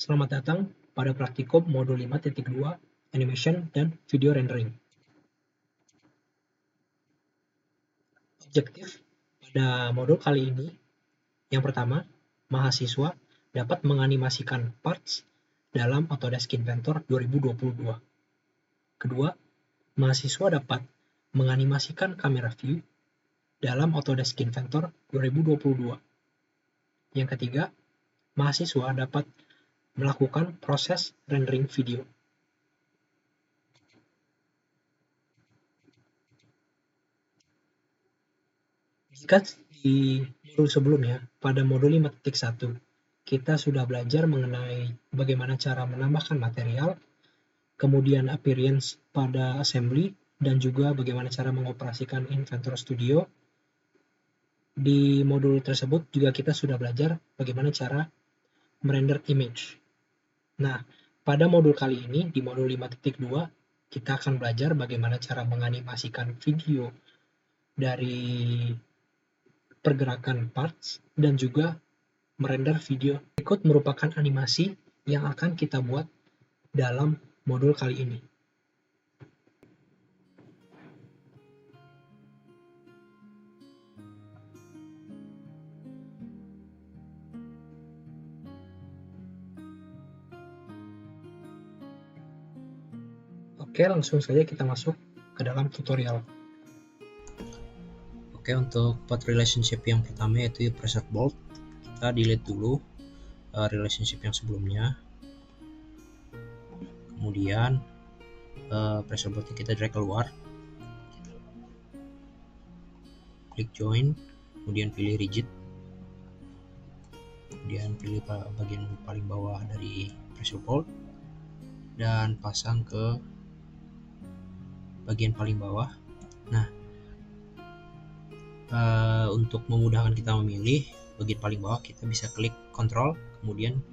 Selamat datang pada praktikum modul 5.2 Animation dan Video Rendering. Objektif pada modul kali ini, yang pertama, mahasiswa dapat menganimasikan parts dalam Autodesk Inventor 2022. Kedua, mahasiswa dapat menganimasikan kamera view dalam Autodesk Inventor 2022. Yang ketiga, mahasiswa dapat melakukan proses rendering video. Jika di modul sebelumnya, pada modul 5.1, kita sudah belajar mengenai bagaimana cara menambahkan material, kemudian appearance pada assembly, dan juga bagaimana cara mengoperasikan Inventor Studio. Di modul tersebut juga kita sudah belajar bagaimana cara merender image. Nah, pada modul kali ini, di modul 5.2, kita akan belajar bagaimana cara menganimasikan video dari pergerakan parts dan juga merender video. Berikut merupakan animasi yang akan kita buat dalam modul kali ini. Oke, langsung saja kita masuk ke dalam tutorial. Oke, untuk part relationship yang pertama yaitu pressure bolt, kita delete dulu relationship yang sebelumnya. Kemudian pressure boltnya kita drag keluar, klik join, kemudian pilih rigid, kemudian pilih bagian paling bawah dari pressure bolt dan pasang ke bagian paling bawah. Nah, untuk memudahkan kita memilih bagian paling bawah, kita bisa klik Ctrl, kemudian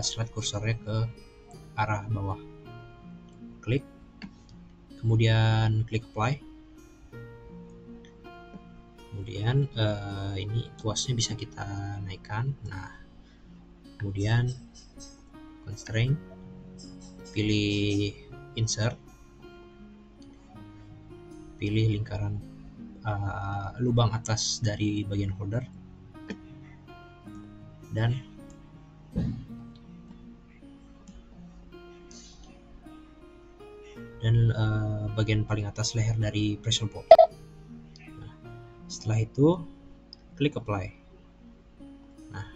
slide kursornya ke arah bawah, klik, kemudian klik apply, kemudian ini tuasnya bisa kita naikkan. Nah, kemudian constraint, pilih insert, pilih lingkaran lubang atas dari bagian holder, dan bagian paling atas leher dari pressure bolt. Nah, setelah itu klik apply. Nah,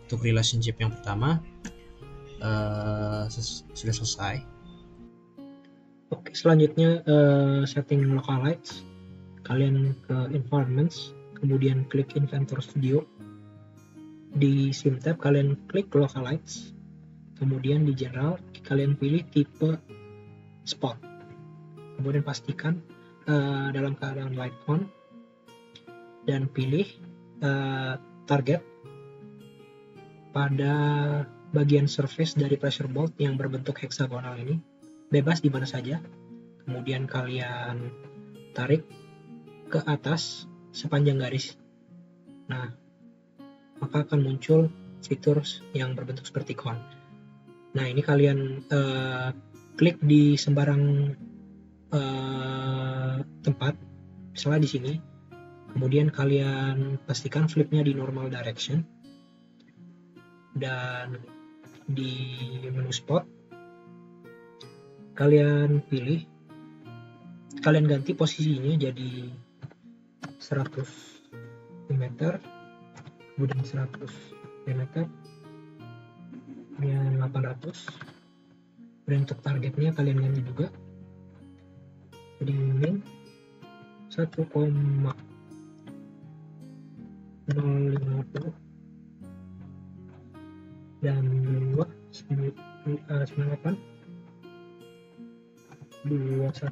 untuk relationship yang pertama sudah selesai. Oke, selanjutnya setting local lights. Kalian ke environments, kemudian klik Inventor Studio. Di Sim tab kalian klik local lights, kemudian di general kalian pilih tipe spot. Kemudian pastikan dalam keadaan light on dan pilih target pada bagian surface dari pressure bolt yang berbentuk heksagonal ini, bebas di mana saja. Kemudian kalian tarik ke atas sepanjang garis. Nah, maka akan muncul fitur yang berbentuk seperti cone. Nah, ini kalian klik di sembarang tempat, misalnya di sini. Kemudian kalian pastikan flipnya di normal direction. Dan di menu spot, kalian pilih, kalian ganti posisinya jadi 100 mm, kemudian 100 mm, kemudian 800. Dan untuk targetnya kalian ganti juga jadi min 1,050 dan 298 21.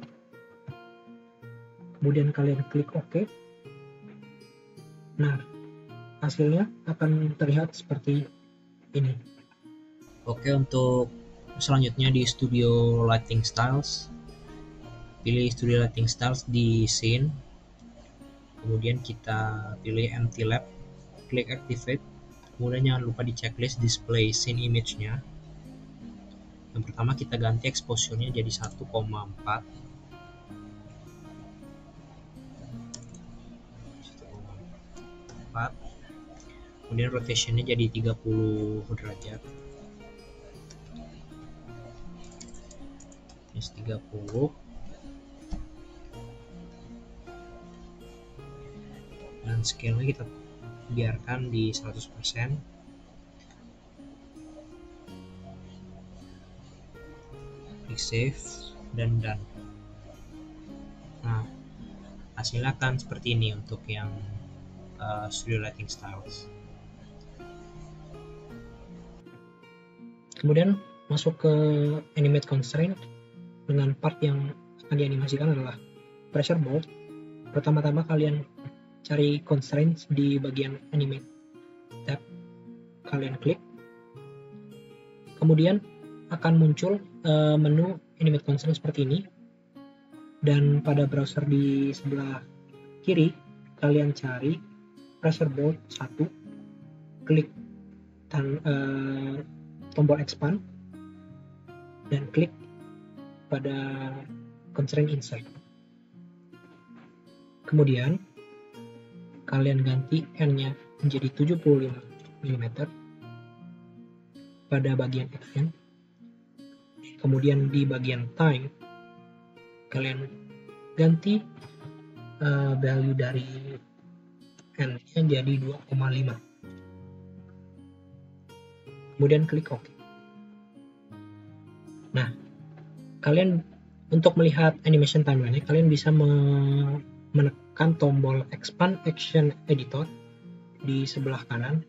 Kemudian kalian klik OK. Nah, hasilnya akan terlihat seperti ini. Oke, untuk selanjutnya di Studio Lighting Styles, pilih Studio Lighting Styles di Scene, kemudian kita pilih Empty Lab, klik Activate, Kemudian jangan lupa di checklist display scene image-nya. Yang pertama kita ganti exposure-nya jadi 1,4. Kemudian rotation-nya jadi 30 derajat. Minus 30. Dan scale-nya kita biarkan di 100%. Klik save dan done. Nah, hasilnya akan seperti ini untuk yang Studio Lighting Styles. Kemudian masuk ke animate constraint. Dengan part yang akan dianimasikan adalah pressure bolt. Pertama-tama kalian cari constraints di bagian animate tab, kalian klik, kemudian akan muncul menu animate constraint seperti ini, dan pada browser di sebelah kiri kalian cari pressure bolt 1, klik tombol expand dan klik pada constraint insert. Kemudian kalian ganti N-nya menjadi 75 mm pada bagian action. Kemudian di bagian time kalian ganti value dari N-nya jadi 2,5. Kemudian klik OK. Nah, kalian untuk melihat animation timeline-nya, kalian bisa menekan tombol expand action editor di sebelah kanan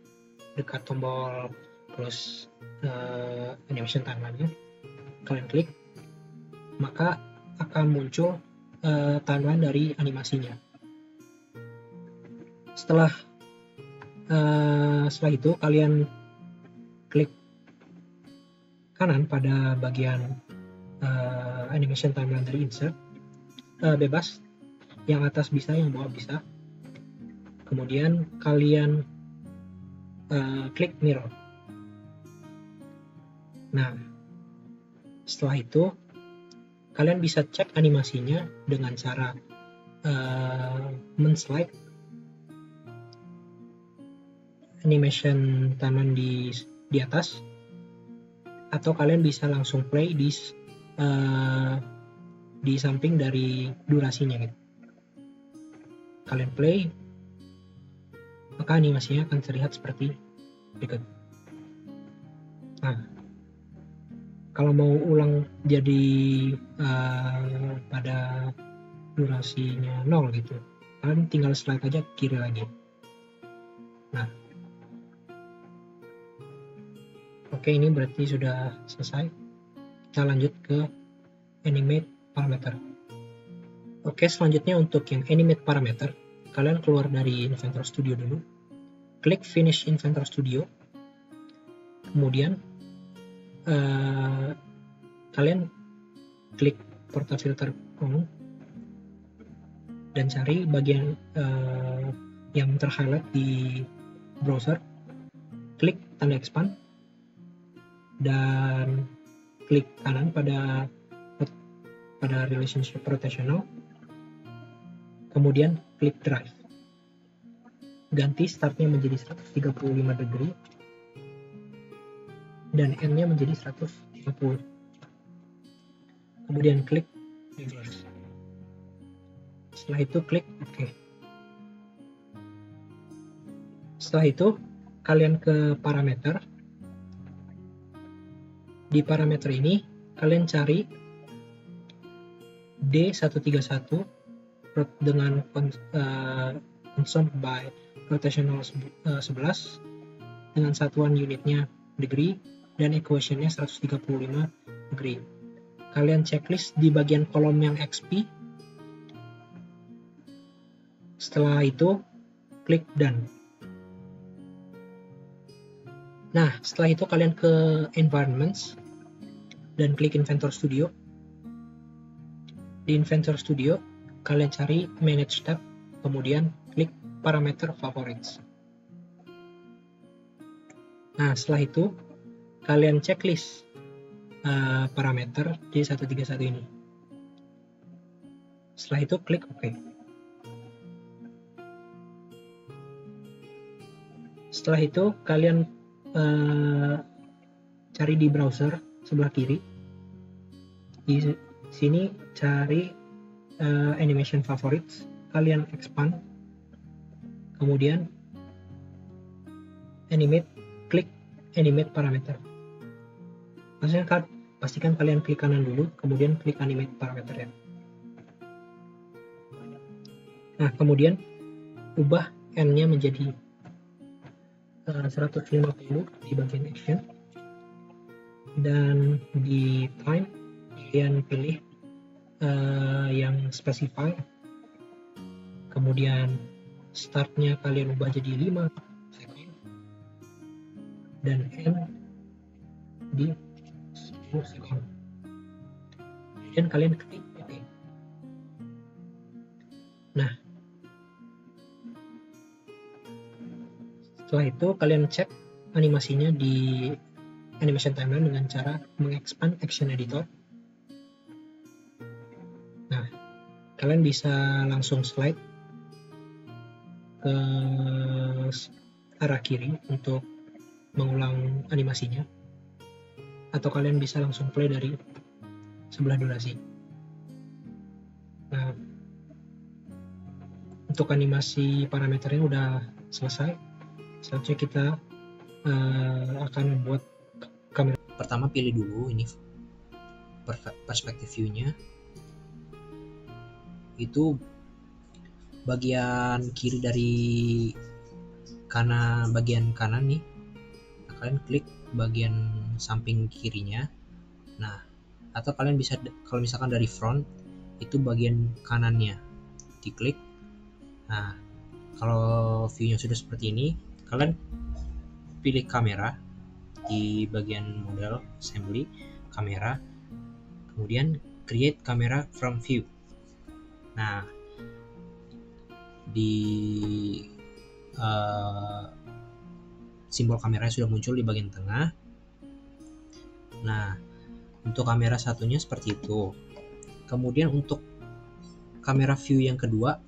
dekat tombol plus animation timeline-nya. Kalian klik, maka akan muncul timeline dari animasinya. Setelah itu kalian klik kanan pada bagian animation timeline dari insert, bebas, yang atas bisa, yang bawah bisa. Kemudian kalian klik mirror. Nah, setelah itu kalian bisa cek animasinya dengan cara men-slide animation timeline di atas, atau kalian bisa langsung play di samping dari durasinya gitu. Kalian play, maka animasinya akan terlihat seperti berikut. Nah, kalau mau ulang jadi pada durasinya 0 gitu, kalian tinggal slide aja ke kiri lagi. Nah, oke, ini berarti sudah selesai. Kita lanjut ke animate parameter. Oke, selanjutnya untuk yang animate parameter, kalian keluar dari Inventor Studio dulu, klik Finish Inventor Studio, kemudian kalian klik portal filter on dan cari bagian yang terhighlight di browser, klik tanda expand dan klik kanan pada relationship rotational, kemudian klik drive, ganti startnya menjadi 135 degree dan N-nya menjadi 150. Kemudian klik reverse. Setelah itu klik OK. Setelah itu kalian ke parameter. Di parameter ini kalian cari D131 dengan consumed by rotational 11 dengan satuan unitnya degree dan equationnya 135 degree. Kalian checklist di bagian kolom yang XP. Setelah itu klik done. Nah, setelah itu kalian ke environments dan klik Inventor Studio. Di Inventor Studio kalian cari manage tab, kemudian klik parameter favorites. Nah, setelah itu kalian checklist parameter di 131 ini. Setelah itu klik OK. Setelah itu kalian cari di browser sebelah kiri. Di sini cari animation favorites, kalian expand, kemudian klik animate parameter. Pastikan kalian klik kanan dulu, kemudian klik animate parameter ya. Nah, kemudian ubah n-nya menjadi 150 di bagian action, dan di time kalian pilih yang specify, kemudian startnya kalian ubah jadi 5 second, dan n di 10 second. Kemudian kalian klik OK. Nah, setelah itu kalian cek animasinya di animation timeline dengan cara mengexpand action editor. Nah, kalian bisa langsung slide ke arah kiri untuk mengulang animasinya, atau kalian bisa langsung play dari sebelah durasi. Nah, untuk animasi parameternya udah selesai. Selanjutnya kita akan membuat kamera. Pertama pilih dulu ini perspektif view-nya. Itu bagian kiri dari bagian kanan nih. Kalian klik bagian samping kirinya. Nah, atau kalian bisa, kalau misalkan dari front, itu bagian kanannya diklik. Nah, kalau view-nya sudah seperti ini, kalian pilih kamera di bagian model assembly, kamera, kemudian create camera from view. Nah, di simbol kamera sudah muncul di bagian tengah. Nah, untuk kamera satunya seperti itu. Kemudian untuk kamera view yang kedua,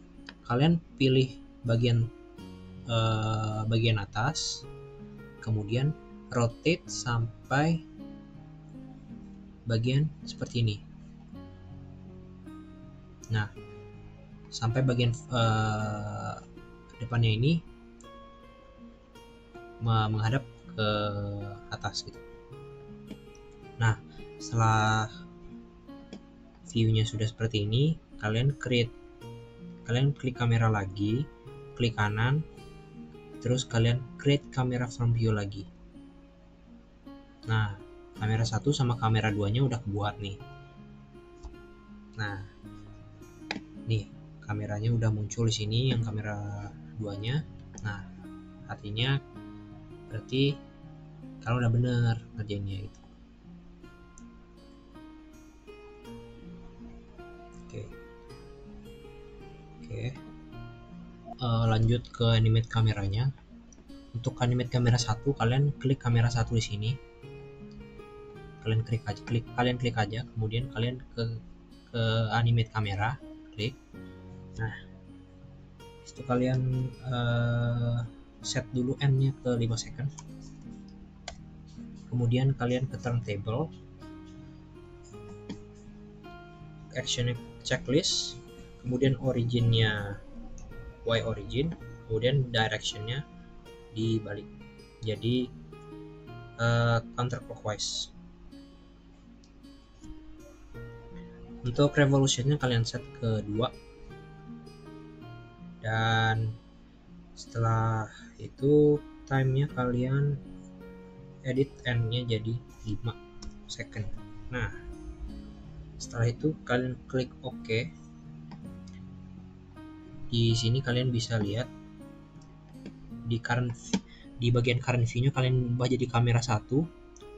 kalian pilih bagian atas, kemudian rotate sampai bagian seperti ini. Nah, sampai bagian depannya ini menghadap ke atas gitu. Nah, setelah view-nya sudah seperti ini, kalian klik kamera lagi, klik kanan, terus kalian create camera from view lagi. Nah, kamera 1 sama kamera 2 nya udah kebuat nih. Nah, nih kameranya udah muncul di sini yang kamera 2 nya. Nah, artinya berarti kalau udah bener ngerjainnya gitu. Oke. Lanjut ke animate kameranya. Untuk animate kamera 1, kalian klik kamera 1 di sini. Kalian klik aja, kemudian kalian ke animate kamera, klik. Nah, itu kalian set dulu n-nya ke 5 second. Kemudian kalian ke turntable, action checklist, kemudian originnya Y origin, kemudian directionnya dibalik, jadi counterclockwise. Untuk revolutionnya kalian set ke 2, dan setelah itu time-nya kalian edit n-nya jadi 5 second. Nah, setelah itu kalian klik OK. Di sini kalian bisa lihat di bagian current view-nya kalian ubah jadi kamera 1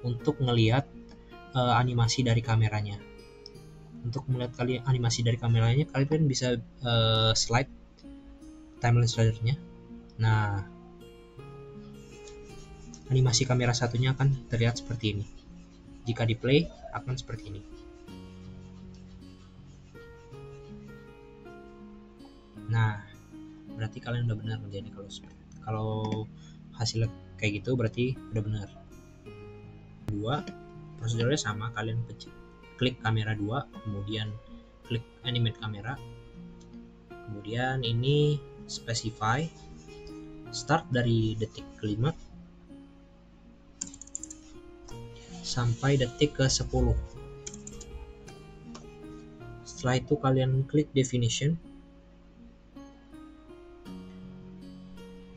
untuk ngelihat animasi dari kameranya. Untuk melihat animasi dari kameranya, kalian bisa slide timeline slider-nya. Nah, animasi kamera satunya akan terlihat seperti ini. Jika di play akan seperti ini. Nah, berarti kalian udah benar menjadi kalau hasilnya kayak gitu berarti udah benar. Dua, prosedurnya sama, kalian klik kamera 2, kemudian klik animate kamera, kemudian ini specify start dari detik ke-5 sampai detik ke-10. Setelah itu kalian klik definition.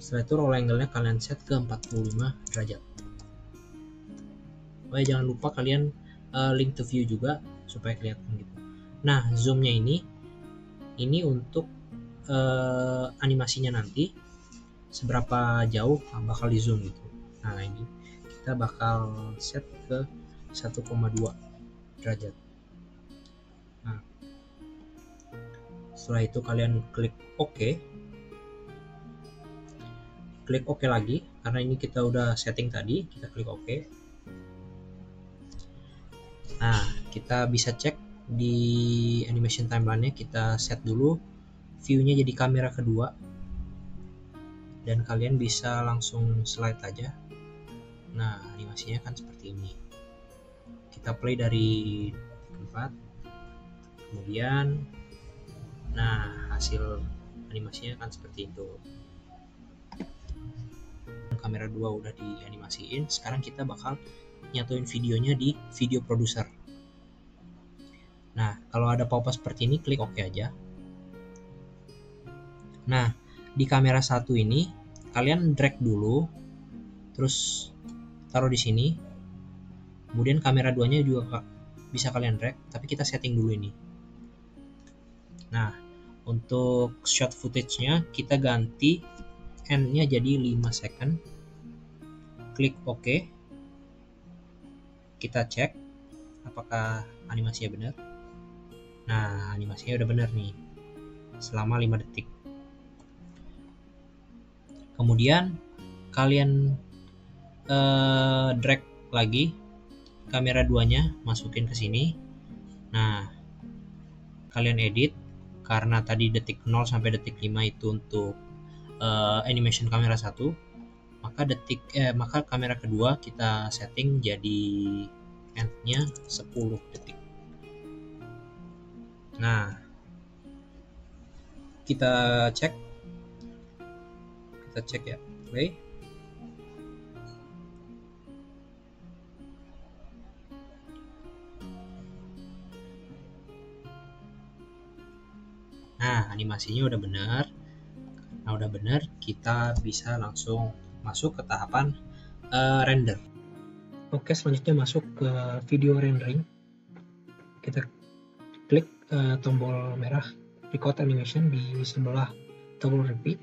Setelah itu roll angle-nya kalian set ke 45 derajat. Oh ya, jangan lupa kalian link to view juga supaya kelihatan gitu. Nah, zoom-nya ini untuk animasinya nanti seberapa jauh bakal di zoom gitu. Nah, ini kita bakal set ke 1,2 derajat. Nah, setelah itu kalian klik OK. Klik OK lagi, karena ini kita udah setting tadi, kita klik OK. Nah, kita bisa cek di animation timeline-nya, kita set dulu view-nya jadi kamera kedua, dan kalian bisa langsung slide aja. Nah, animasinya kan seperti ini. Kita play dari tempat, kemudian nah, hasil animasinya kan seperti itu. Kamera 2 udah dianimasiin, sekarang kita bakal nyatuin videonya di video producer. Nah, kalau ada pop-up seperti ini, klik OK aja. Nah, di kamera 1 ini kalian drag dulu, terus taruh di sini. Kemudian kamera 2-nya juga bisa kalian drag, tapi kita setting dulu ini. Nah, untuk shot footage-nya kita ganti end-nya jadi 5 second. Klik OK. Kita cek apakah animasinya benar. Nah, animasinya udah benar nih, selama 5 detik. Kemudian kalian drag lagi kamera 2-nya, masukin ke sini. Nah, kalian edit, karena tadi detik 0 sampai detik 5 itu untuk animation kamera 1, maka kamera kedua kita setting jadi end-nya 10 detik. Nah, kita cek ya, play. Nah, animasinya udah benar. Nah, udah benar, kita bisa langsung masuk ke tahapan render. Oke, selanjutnya masuk ke video rendering. Kita klik tombol merah record animation di sebelah tombol repeat.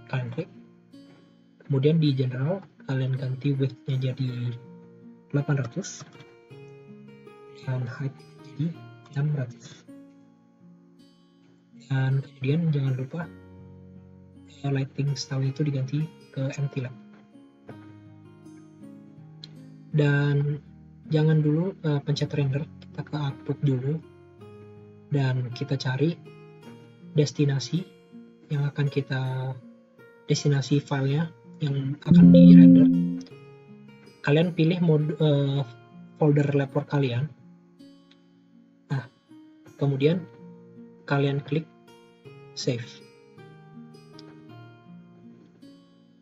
Kalian klik. Kemudian di general kalian ganti width-nya jadi 800 dan height jadi 600. Dan kemudian jangan lupa lighting style itu diganti ke empty lamp. Dan jangan dulu pencet render, kita ke output dulu dan kita cari destinasi filenya yang akan di render. Kalian pilih mode folder laptop kalian. Nah, kemudian kalian klik save.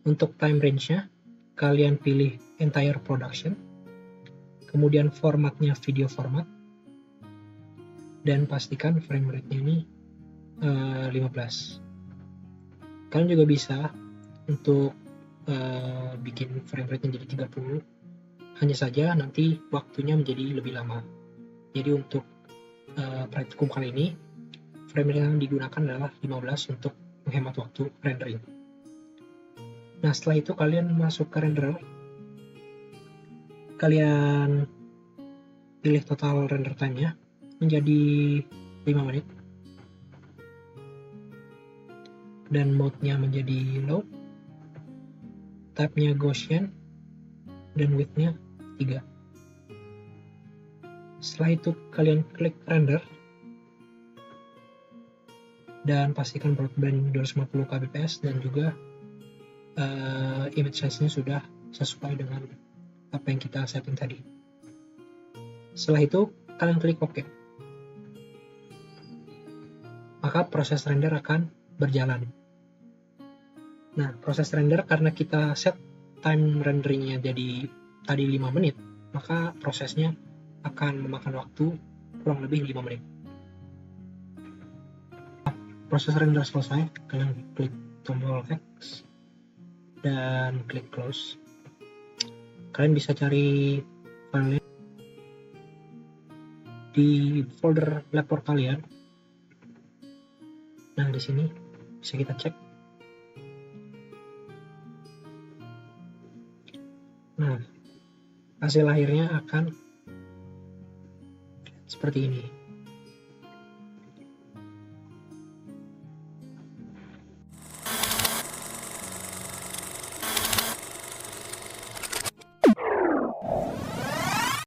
Untuk time range-nya kalian pilih entire production, kemudian formatnya video format, dan pastikan frame rate-nya ini 15. Kalian juga bisa untuk bikin frame rate-nya jadi 30, hanya saja nanti waktunya menjadi lebih lama. Jadi untuk praktikum kali ini frame rate yang digunakan adalah 15 untuk menghemat waktu rendering. Nah, setelah itu kalian masuk ke renderer, kalian pilih total render time-nya menjadi 5 menit dan mode-nya menjadi low, type-nya Gaussian, dan width-nya 3. Setelah itu kalian klik render dan pastikan broadband 250 kbps dan juga image size-nya sudah sesuai dengan apa yang kita setting tadi. Setelah itu kalian klik OK, maka proses render akan berjalan. Nah, proses render karena kita set time renderingnya jadi tadi 5 menit, maka prosesnya akan memakan waktu kurang lebih 5 menit. Proses render selesai, kalian klik tombol X dan klik close. Kalian bisa cari filenya di folder laptop kalian. Nah, di sini bisa kita cek. Nah, hasil akhirnya akan seperti ini.